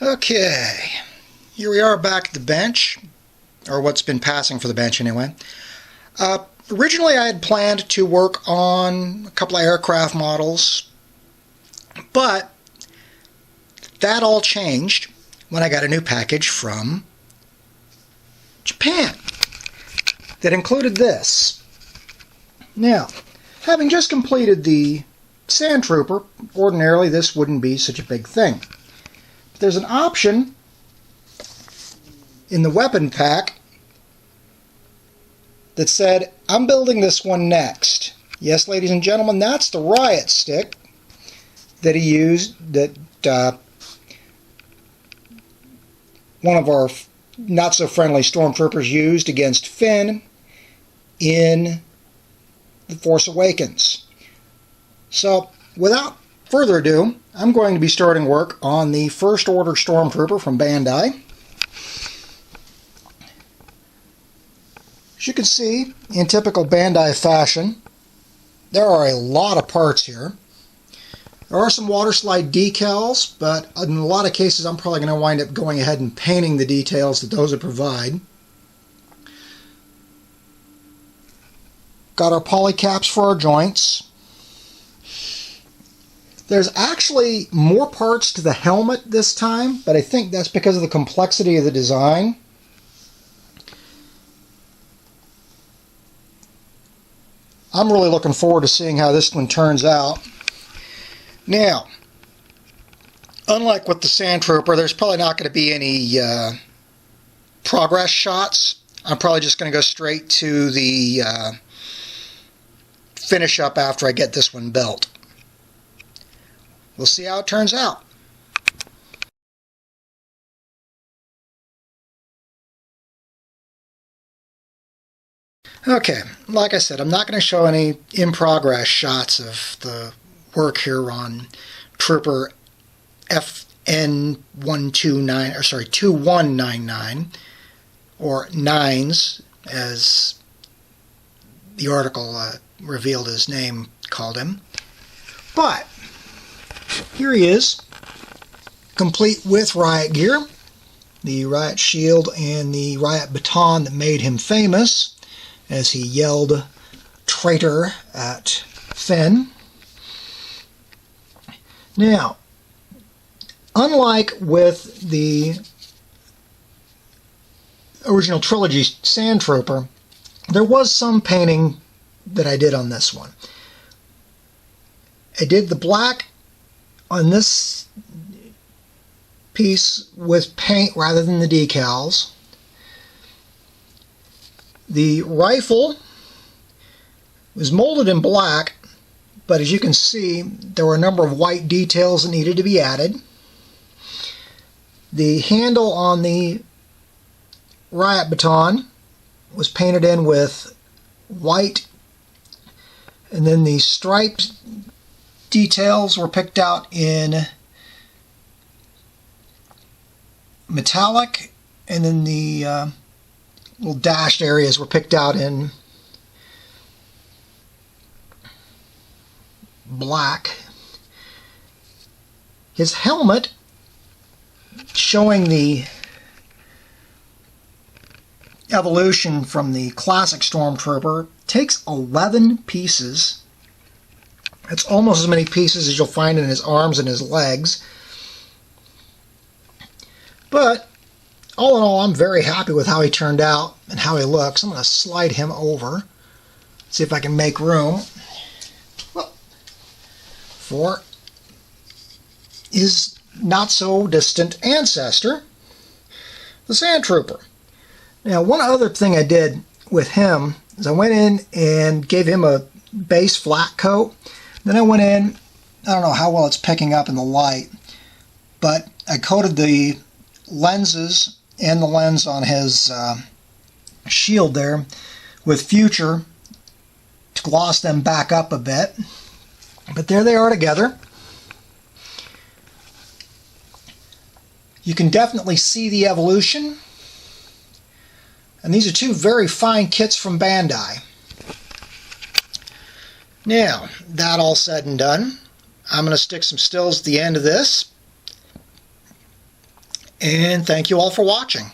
Okay, here we are back at the bench, or what's been passing for the bench anyway. Originally I had planned to work on a couple of aircraft models, but that all changed when I got a new package from Japan that included this. Now, having just completed the Sand Trooper, ordinarily this wouldn't be such a big thing. But there's an option in the weapon pack that said, I'm building this one next. Yes, ladies and gentlemen, that's the riot stick that he used, that one of our not-so-friendly stormtroopers used against Finn in The Force Awakens. So, without further ado, I'm going to be starting work on the First Order Stormtrooper from Bandai. As you can see, in typical Bandai fashion, there are a lot of parts here. There are some water slide decals, but in a lot of cases I'm probably going to wind up going ahead and painting the details that those would provide. Got our polycaps for our joints. There's actually more parts to the helmet this time, but I think that's because of the complexity of the design. I'm really looking forward to seeing how this one turns out. Now, unlike with the Sand Trooper, there's probably not going to be any progress shots. I'm probably just going to go straight to the finish up after I get this one built. We'll see how it turns out. Okay, like I said, I'm not going to show any in-progress shots of the work here on Trooper FN2199, or 9s, as the article revealed his name, called him. But here he is, complete with riot gear, the riot shield and the riot baton that made him famous as he yelled "traitor" at Finn. Now, unlike with the original trilogy Sand Trooper, there was some painting that I did on this one. I did the black on this piece with paint rather than the decals. The rifle was molded in black, but as you can see, there were a number of white details that needed to be added. The handle on the riot baton was painted in with white, and then the striped details were picked out in metallic, and then the little dashed areas were picked out in black. His helmet, showing the evolution from the classic Stormtrooper, takes 11 pieces. That's almost as many pieces as you'll find in his arms and his legs. But all in all, I'm very happy with how he turned out and how he looks. I'm going to slide him over, see if I can make room for his not-so-distant ancestor, the Sand Trooper. Now, one other thing I did with him is I went in and gave him a base flat coat. Then I went in, I don't know how well it's picking up in the light, but I coated the lenses and the lens on his shield there with Future to gloss them back up a bit. But there they are together. You can definitely see the evolution. And these are two very fine kits from Bandai. Now, that all said and done, I'm going to stick some stills at the end of this. And thank you all for watching.